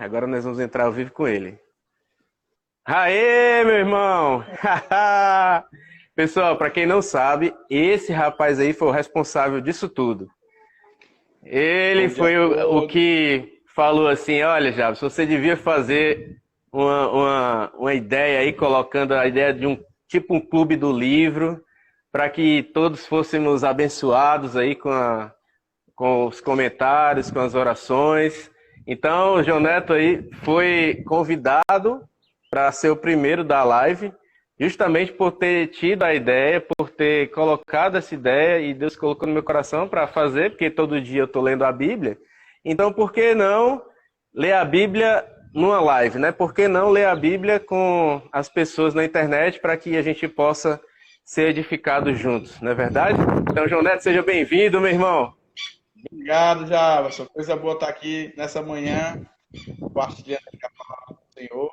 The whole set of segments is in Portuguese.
Agora nós vamos entrar ao vivo com ele. Aê, meu irmão! Pessoal, para quem não sabe, esse rapaz aí foi o responsável disso tudo. Ele foi o que falou assim, olha, Jabs, você devia fazer uma ideia aí, colocando a ideia de um clube do livro, para que todos fôssemos abençoados aí com os comentários, com as orações. Então, o João Neto aí foi convidado para ser o primeiro da live, justamente por ter tido a ideia, por ter colocado essa ideia, e Deus colocou no meu coração para fazer, porque todo dia eu estou lendo a Bíblia. Então, por que não ler a Bíblia numa live, né? Por que não ler a Bíblia com as pessoas na internet para que a gente possa ser edificados juntos, não é verdade? Então, João Neto, seja bem-vindo, meu irmão. Obrigado, Jabas. Coisa boa estar aqui nessa manhã, compartilhando a palavra do Senhor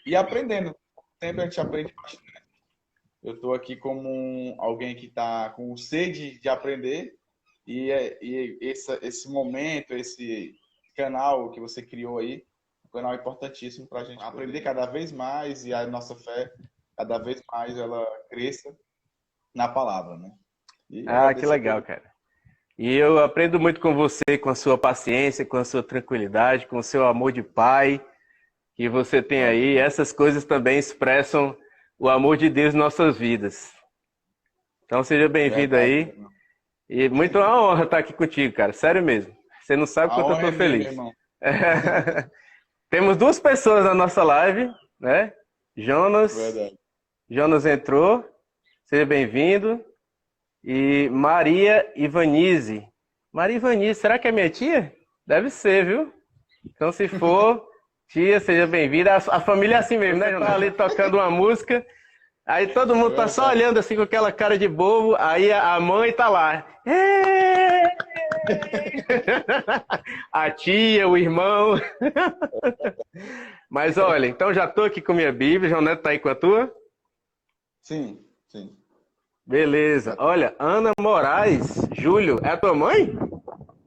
e aprendendo. Sempre a gente aprende bastante. Eu estou aqui como alguém que está com sede de aprender e esse momento, esse canal que você criou aí, um canal importantíssimo para a gente aprender cada vez mais e a nossa fé cada vez mais ela cresça na palavra, né? Que legal, cara. E eu aprendo muito com você, com a sua paciência, com a sua tranquilidade, com o seu amor de pai que você tem aí. Essas coisas também expressam o amor de Deus em nossas vidas. Então seja bem-vindo aí. E muito uma honra estar aqui contigo, cara. Sério mesmo. Você não sabe quanto eu estou feliz. Irmão. Temos duas pessoas na nossa live, né? Jonas. Verdade. Jonas entrou. Seja bem-vindo. E Maria Ivanise. Maria Ivanise, será que é minha tia? Deve ser, viu? Então, se for, tia, seja bem-vinda. A família é assim mesmo, né? Tá ali tocando uma música, aí todo mundo tá só olhando assim com aquela cara de bobo, aí a mãe tá lá. A tia, o irmão. Mas olha, então já tô aqui com minha Bíblia. João Neto tá aí com a tua? Sim, sim. Beleza. Olha, Ana Moraes, Júlio, é a tua mãe?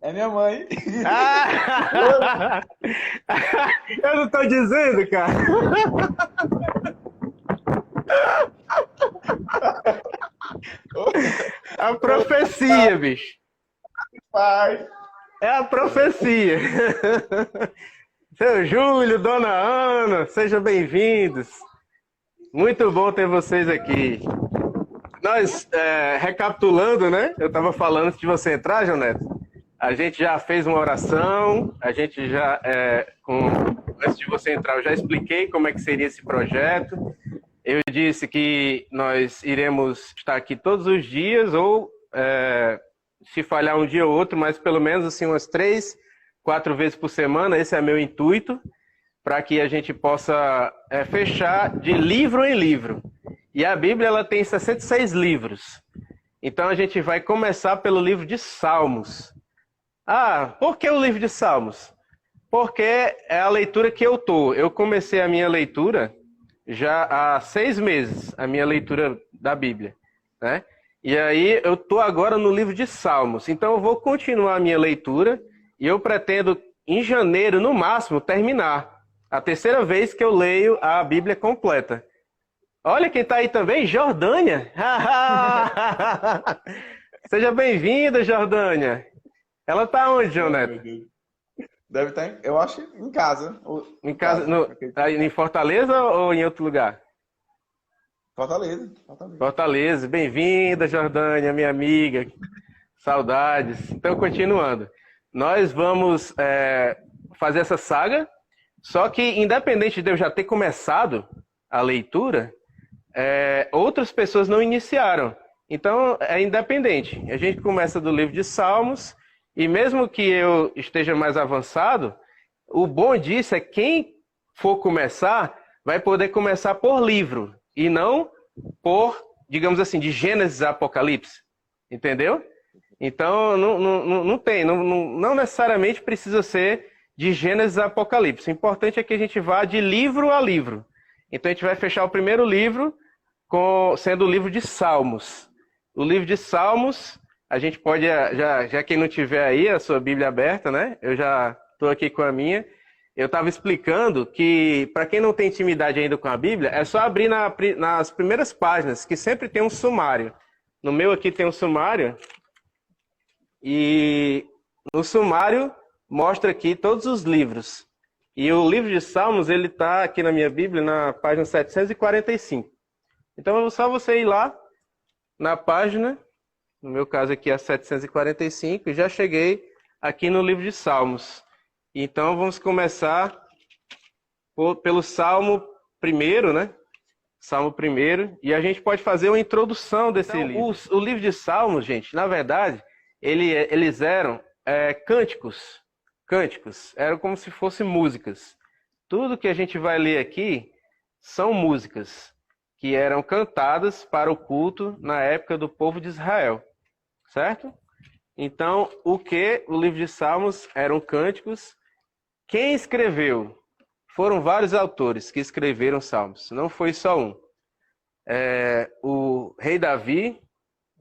É minha mãe. Eu não tô dizendo, cara. A profecia, bicho. Pai. É a profecia. Seu Júlio, dona Ana, sejam bem-vindos. Muito bom ter vocês aqui. Nós, recapitulando, né? Eu estava falando antes de você entrar, João Neto. A gente já fez uma oração, a gente já, antes de você entrar, eu já expliquei como é que seria esse projeto. Eu disse que nós iremos estar aqui todos os dias, ou se falhar um dia ou outro, mas pelo menos assim, umas 3, 4 vezes por semana. Esse é meu intuito, para que a gente possa fechar de livro em livro. E a Bíblia ela tem 66 livros. Então a gente vai começar pelo livro de Salmos. Por que o livro de Salmos? Porque é a leitura que eu tô. Eu comecei a minha leitura já há 6 meses, a minha leitura da Bíblia, né? E aí eu tô agora no livro de Salmos. Então eu vou continuar a minha leitura e eu pretendo, em janeiro, no máximo, terminar. A terceira vez que eu leio a Bíblia completa. Olha quem está aí também, Jordânia. Seja bem-vinda, Jordânia. Ela está onde, João Neto? Deve estar, eu acho, em casa. Em casa, em Fortaleza ou em outro lugar? Fortaleza. Fortaleza. Bem-vinda, Jordânia, minha amiga. Saudades. Então, continuando. Nós vamos fazer essa saga, só que, independente de eu já ter começado a leitura, outras pessoas não iniciaram. Então, é independente. A gente começa do livro de Salmos, e mesmo que eu esteja mais avançado, o bom disso é que quem for começar, vai poder começar por livro, e não por, digamos assim, de Gênesis a Apocalipse. Entendeu? Então, não necessariamente precisa ser de Gênesis a Apocalipse. O importante é que a gente vá de livro a livro. Então, a gente vai fechar o primeiro livro sendo o livro de Salmos. O livro de Salmos, a gente pode, já quem não tiver aí a sua Bíblia aberta, né? Eu já estou aqui com a minha. eu estava explicando que, para quem não tem intimidade ainda com a Bíblia, é só abrir nas primeiras páginas, que sempre tem um sumário. No meu aqui tem um sumário, e no sumário mostra aqui todos os livros. E o livro de Salmos, ele está aqui na minha Bíblia, na página 745. Então é só você ir lá na página, no meu caso aqui é 745, e já cheguei aqui no livro de Salmos. Então vamos começar pelo Salmo primeiro, né? Salmo primeiro, e a gente pode fazer uma introdução desse livro. O livro de Salmos, gente, na verdade, eles eram cânticos. Cânticos, eram como se fossem músicas. Tudo que a gente vai ler aqui são músicas que eram cantadas para o culto na época do povo de Israel, certo? Então, o livro de Salmos eram cânticos. Quem escreveu? Foram vários autores que escreveram Salmos, não foi só um. O rei Davi,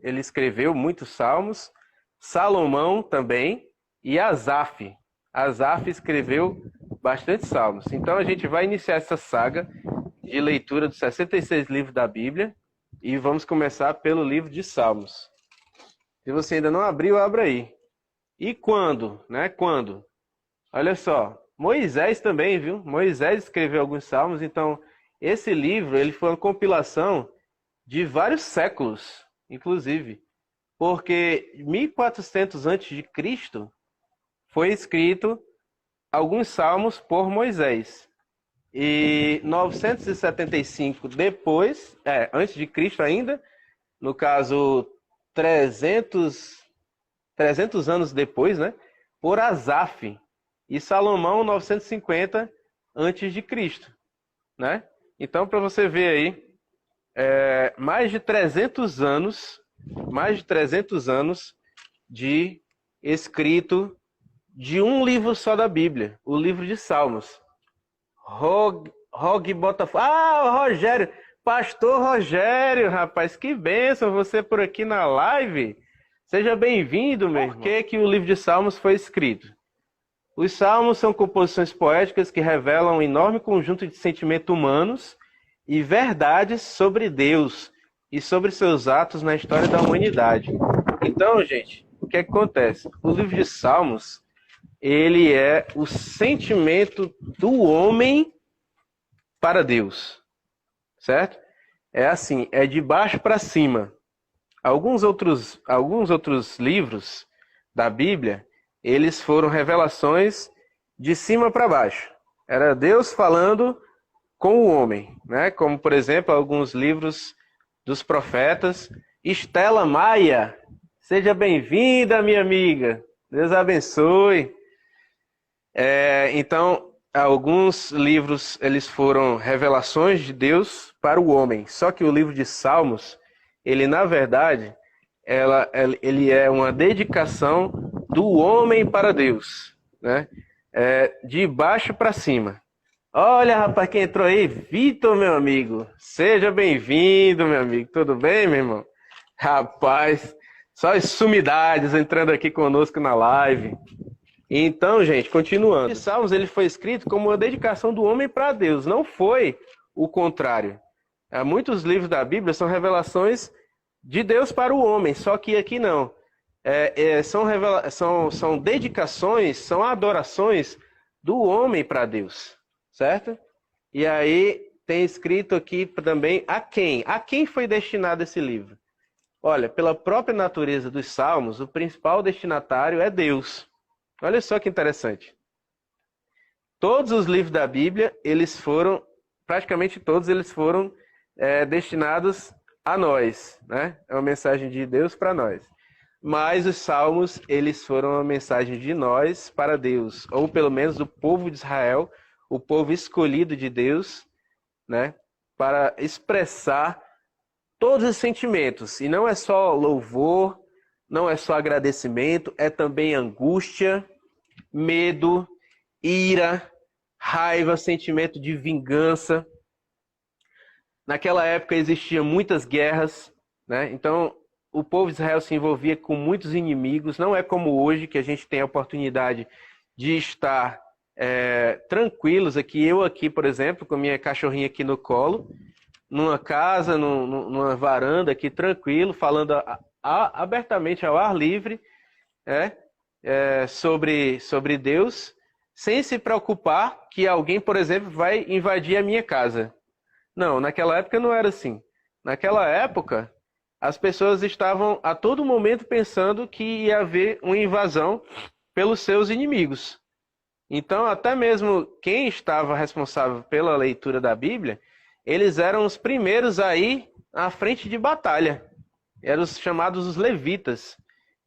ele escreveu muitos Salmos, Salomão também, e Asaf. Asaf escreveu bastante Salmos. Então a gente vai iniciar essa saga de leitura dos 66 livros da Bíblia e vamos começar pelo livro de Salmos. Se você ainda não abriu, abra aí. E quando, né? Quando? Olha só, Moisés também, viu? Moisés escreveu alguns salmos, então esse livro ele foi uma compilação de vários séculos, inclusive, porque 1400 a.C. foi escrito alguns salmos por Moisés. E 975 depois, antes de Cristo ainda, no caso 300 anos depois, né, por Asaf. E Salomão 950 antes de Cristo, né? Então, para você ver aí, mais de 300 anos de escrito de um livro só da Bíblia, o livro de Salmos. Botafogo. Ah, o Rogério, Pastor Rogério, rapaz, que bênção você por aqui na live. Seja bem-vindo, meu irmão. Por que o livro de Salmos foi escrito? Os Salmos são composições poéticas que revelam um enorme conjunto de sentimentos humanos e verdades sobre Deus e sobre seus atos na história da humanidade. Então, gente, o que acontece? O livro de Salmos, ele é o sentimento do homem para Deus, certo? É assim, é de baixo para cima. Alguns outros livros da Bíblia, eles foram revelações de cima para baixo. Era Deus falando com o homem, né? Como, por exemplo, alguns livros dos profetas. Estela Maia, seja bem-vinda, minha amiga. Deus abençoe. Então, alguns livros, eles foram revelações de Deus para o homem. Só que o livro de Salmos, ele, na verdade, ele é uma dedicação do homem para Deus, né? De baixo para cima. Olha, rapaz, quem entrou aí? Vitor, meu amigo. Seja bem-vindo, meu amigo. Tudo bem, meu irmão? Rapaz, só as sumidades entrando aqui conosco na live. Então, gente, continuando. O Salmos, ele foi escrito como uma dedicação do homem para Deus. Não foi o contrário. Muitos livros da Bíblia são revelações de Deus para o homem, só que aqui não. São dedicações, são adorações do homem para Deus, certo? E aí tem escrito aqui também a quem? A quem foi destinado esse livro? Olha, pela própria natureza dos Salmos, o principal destinatário é Deus. Olha só que interessante. Todos os livros da Bíblia, praticamente todos eles foram destinados a nós, né? É uma mensagem de Deus para nós. Mas os Salmos, eles foram uma mensagem de nós para Deus, ou pelo menos do povo de Israel, o povo escolhido de Deus, né? Para expressar todos os sentimentos. E não é só louvor, não é só agradecimento, é também angústia, medo, ira, raiva, sentimento de vingança. Naquela época existiam muitas guerras, né? Então o povo de Israel se envolvia com muitos inimigos. Não é como hoje, que a gente tem a oportunidade de estar tranquilos aqui, eu aqui, por exemplo, com minha cachorrinha aqui no colo, numa casa, numa varanda aqui, tranquilo, falando abertamente ao ar livre, sobre Deus, sem se preocupar que alguém, por exemplo, vai invadir a minha casa. Não, naquela época não era assim. Naquela época, as pessoas estavam a todo momento pensando que ia haver uma invasão pelos seus inimigos. Então, até mesmo quem estava responsável pela leitura da Bíblia, eles eram os primeiros a ir à frente de batalha. Eram os chamados os levitas.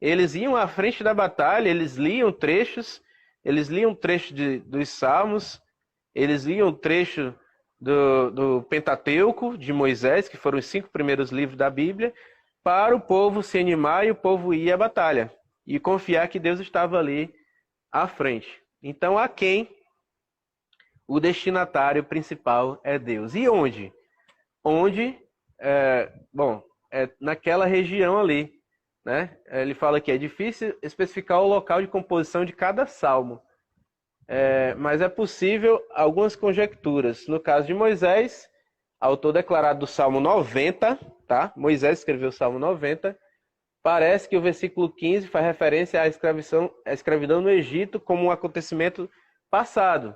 Eles iam à frente da batalha, eles liam trechos dos Salmos, eles liam trecho do Pentateuco de Moisés, que foram os 5 primeiros livros da Bíblia, para o povo se animar e o povo ir à batalha e confiar que Deus estava ali à frente. Então, a quem o destinatário principal é Deus. E onde? Onde, naquela região ali, né? Ele fala que é difícil especificar o local de composição de cada salmo, mas é possível algumas conjecturas. No caso de Moisés, autor declarado do Salmo 90, tá? Moisés escreveu o Salmo 90. Parece que o versículo 15 faz referência à escravidão no Egito como um acontecimento passado.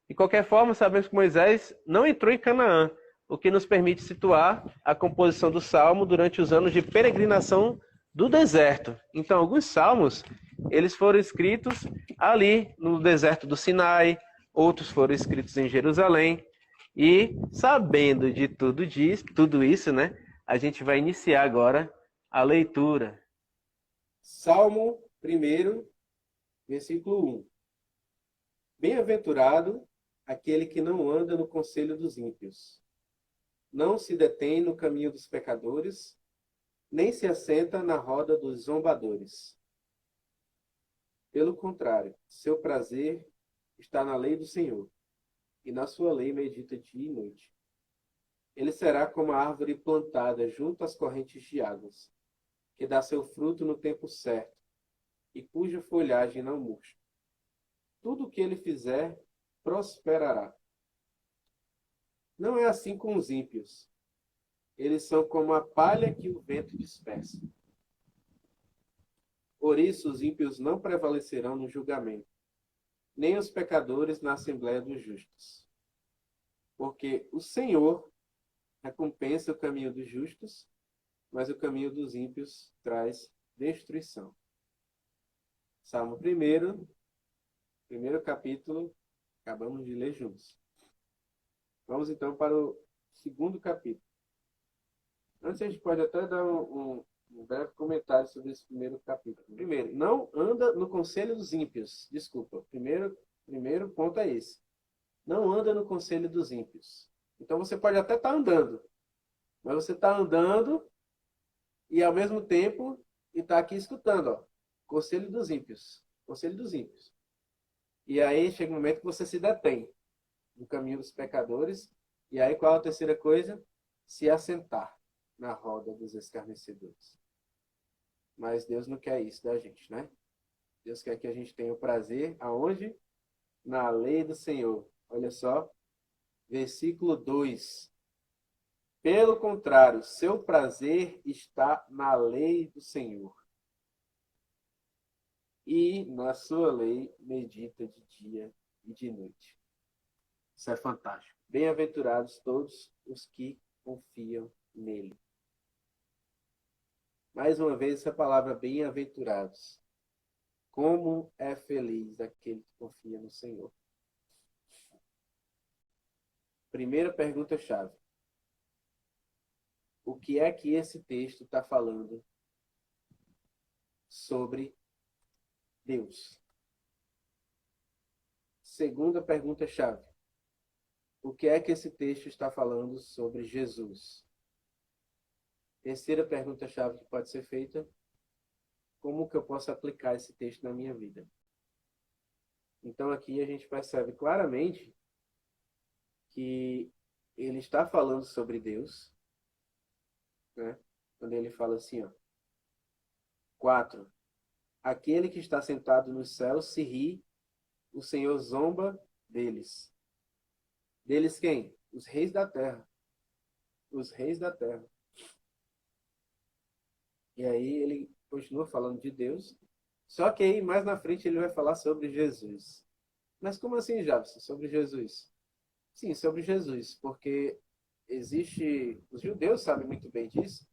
De qualquer forma, sabemos que Moisés não entrou em Canaã, o que nos permite situar a composição do Salmo durante os anos de peregrinação do deserto. Então, alguns salmos, eles foram escritos ali no deserto do Sinai, outros foram escritos em Jerusalém. E sabendo de tudo isso, né, a gente vai iniciar agora a leitura. Salmo 1, versículo 1. Bem-aventurado aquele que não anda no conselho dos ímpios, não se detém no caminho dos pecadores, nem se assenta na roda dos zombadores. Pelo contrário, seu prazer está na lei do Senhor, e na sua lei medita dia e noite. Ele será como a árvore plantada junto às correntes de águas, que dá seu fruto no tempo certo, e cuja folhagem não murcha. Tudo o que ele fizer prosperará. Não é assim com os ímpios. Eles são como a palha que o vento dispersa. Por isso os ímpios não prevalecerão no julgamento, nem os pecadores na assembléia dos justos. Porque o Senhor recompensa o caminho dos justos, mas o caminho dos ímpios traz destruição. Salmo 1, primeiro capítulo, acabamos de ler juntos. Vamos então para o segundo capítulo. Antes a gente pode até dar um breve comentário sobre esse primeiro capítulo. Primeiro, não anda no conselho dos ímpios. Desculpa, primeiro ponto é esse. Não anda no conselho dos ímpios. Então você pode até estar andando, mas você está andando e ao mesmo tempo está aqui escutando, ó, conselho dos ímpios. Conselho dos ímpios. E aí chega um momento que você se detém no caminho dos pecadores. E aí qual a terceira coisa? Se assentar na roda dos escarnecedores. Mas Deus não quer isso da gente, né? Deus quer que a gente tenha o prazer aonde? Na lei do Senhor. Olha só, versículo 2. Pelo contrário, seu prazer está na lei do Senhor. E na sua lei medita de dia e de noite. Isso é fantástico. Bem-aventurados todos os que confiam nele. Mais uma vez, essa palavra bem-aventurados. Como é feliz aquele que confia no Senhor. Primeira pergunta-chave. O que é que esse texto está falando sobre Deus? Segunda pergunta-chave. O que é que esse texto está falando sobre Jesus? Terceira pergunta-chave que pode ser feita. Como que eu posso aplicar esse texto na minha vida? Então aqui a gente percebe claramente que ele está falando sobre Deus, né? Quando ele fala assim, ó. 4. Aquele que está sentado nos céus se ri o Senhor zomba deles. Deles quem? Os reis da terra. Os reis da terra. E aí ele continua falando de Deus. Só que aí mais na frente ele vai falar sobre Jesus. Mas como assim, Jabson? Sobre Jesus? Sim, sobre Jesus. Porque existe... Os judeus sabem muito bem disso.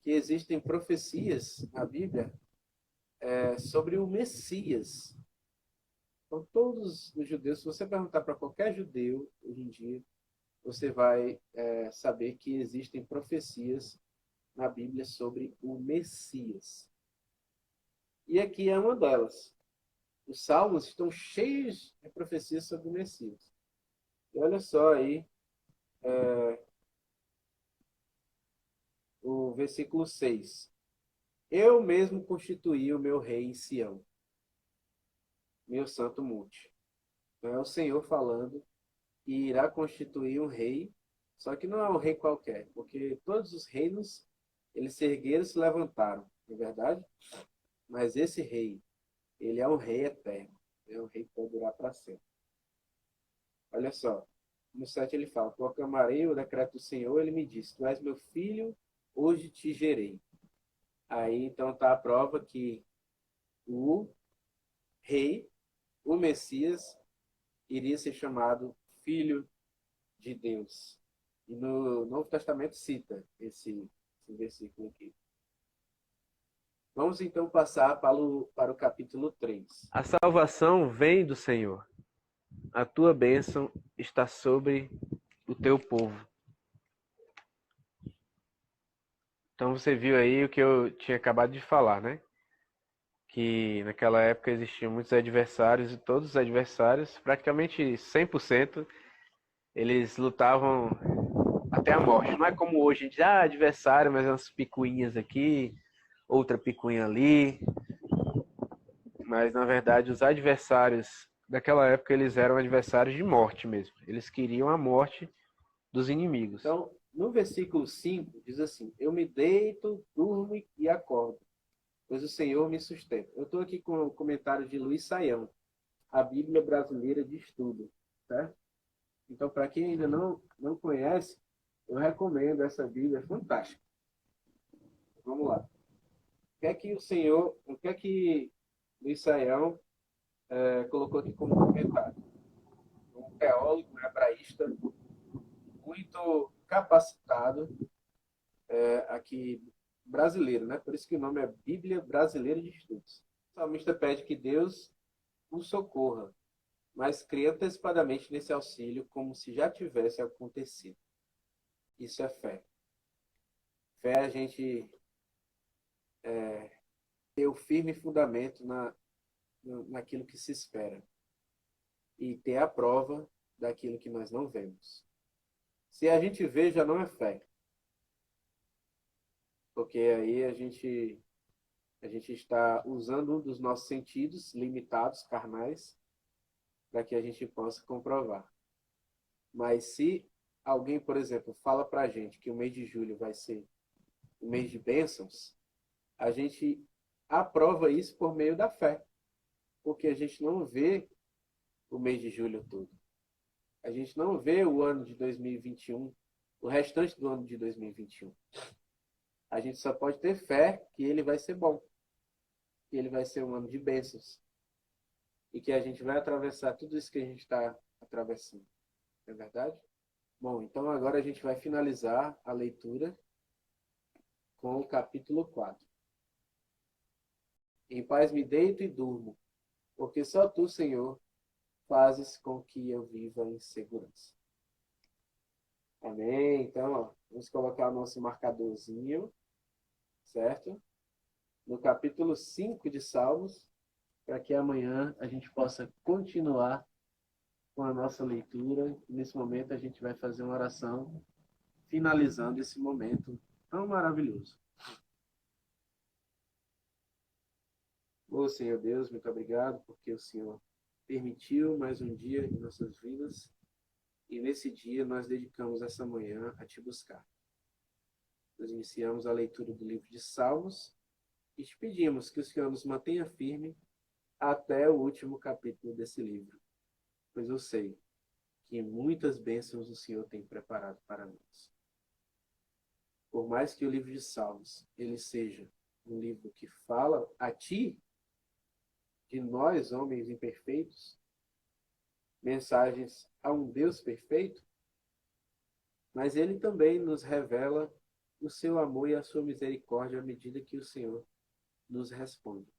Que existem profecias na Bíblia sobre o Messias. Então, todos os judeus, se você perguntar para qualquer judeu hoje em dia, você vai saber que existem profecias na Bíblia sobre o Messias. E aqui é uma delas. Os salmos estão cheios de profecias sobre o Messias. E olha só aí o versículo 6. Eu mesmo constituí o meu rei em Sião, meu santo monte. Então é o Senhor falando que irá constituir um rei, só que não é um rei qualquer, porque todos os reinos, eles se ergueram e se levantaram, não é verdade? Mas esse rei, ele é um rei eterno, é um rei que vai durar para sempre. Olha só, no 7 ele fala, proclamarei o decreto do Senhor, ele me disse, tu és meu filho, hoje te gerei. Aí então está a prova que o rei, o Messias, iria ser chamado filho de Deus. E no Novo Testamento cita esse versículo aqui. Vamos então passar para o capítulo 3. A salvação vem do Senhor. A tua bênção está sobre o teu povo. Então você viu aí o que eu tinha acabado de falar, né? Que naquela época existiam muitos adversários e todos os adversários, praticamente 100%, eles lutavam até a morte. Não é como hoje, a gente diz, adversário, mas umas picuinhas aqui, outra picuinha ali. Mas na verdade os adversários daquela época, eles eram adversários de morte mesmo. Eles queriam a morte dos inimigos. Então, no versículo 5, diz assim, eu me deito, durmo e acordo, pois o Senhor me sustenta. Eu estou aqui com o comentário de Luiz Saião, a Bíblia Brasileira de Estudo. Certo? Então, para quem ainda não conhece, eu recomendo essa Bíblia, é fantástica. Vamos lá. O que é que Luiz Saião colocou aqui como comentário? Um teólogo, um hebraísta, muito capacitado, aqui brasileiro, né? Por isso que o nome é Bíblia Brasileira de Estudos. O salmista pede que Deus o socorra, mas crê antecipadamente nesse auxílio como se já tivesse acontecido. Isso é fé. Fé é a gente ter o firme fundamento naquilo que se espera e ter a prova daquilo que nós não vemos. Se a gente vê, já não é fé. Porque aí a gente está usando um dos nossos sentidos limitados, carnais, para que a gente possa comprovar. Mas se alguém, por exemplo, fala para a gente que o mês de julho vai ser o mês de bênçãos, a gente aprova isso por meio da fé. Porque a gente não vê o mês de julho todo. A gente não vê o ano de 2021, o restante do ano de 2021. A gente só pode ter fé que ele vai ser bom, que ele vai ser um ano de bênçãos e que a gente vai atravessar tudo isso que a gente está atravessando. Não é verdade? Bom, então agora a gente vai finalizar a leitura com o capítulo 4. Em paz me deito e durmo, porque só tu, Senhor, fazes com que eu viva em segurança. Amém? Então, ó, vamos colocar o nosso marcadorzinho, certo? No capítulo 5 de Salmos, para que amanhã a gente possa continuar com a nossa leitura. Nesse momento a gente vai fazer uma oração, finalizando esse momento tão maravilhoso. Ô Senhor Deus, muito obrigado, porque o Senhor permitiu mais um dia em nossas vidas. E nesse dia nós dedicamos essa manhã a te buscar. Nós iniciamos a leitura do livro de Salmos e te pedimos que o Senhor nos mantenha firme até o último capítulo desse livro, pois eu sei que muitas bênçãos o Senhor tem preparado para nós. Por mais que o livro de Salmos ele seja um livro que fala a ti, de nós, homens imperfeitos, mensagens a um Deus perfeito, mas ele também nos revela o seu amor e a sua misericórdia à medida que o Senhor nos responde.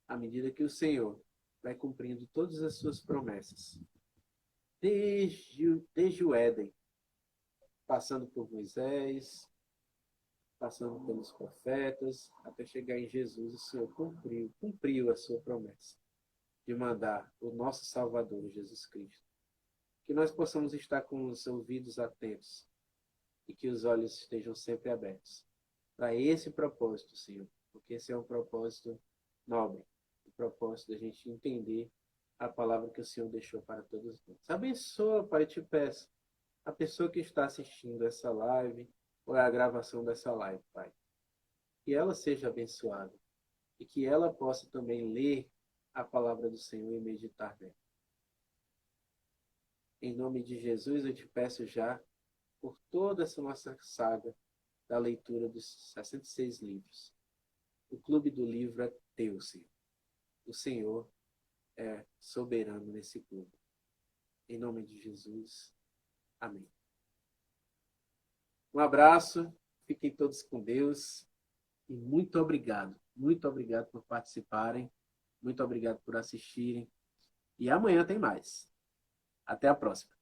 À medida que o Senhor vai cumprindo todas as suas promessas, desde o Éden, passando por Moisés, passando pelos profetas, até chegar em Jesus, o Senhor cumpriu a sua promessa de mandar o nosso Salvador, Jesus Cristo. Que nós possamos estar com os ouvidos atentos e que os olhos estejam sempre abertos para esse propósito, Senhor, porque esse é um propósito nobre, o propósito da gente entender a palavra que o Senhor deixou para todos nós. Abençoa, Pai, eu te peço, a pessoa que está assistindo essa live ou a gravação dessa live, Pai. Que ela seja abençoada e que ela possa também ler a palavra do Senhor e meditar nela. Em nome de Jesus, eu te peço já por toda essa nossa saga da leitura dos 66 livros. O Clube do Livro é teu, Senhor. O Senhor é soberano nesse clube. Em nome de Jesus. Amém. Um abraço, fiquem todos com Deus e muito obrigado por participarem, muito obrigado por assistirem e amanhã tem mais. Até a próxima.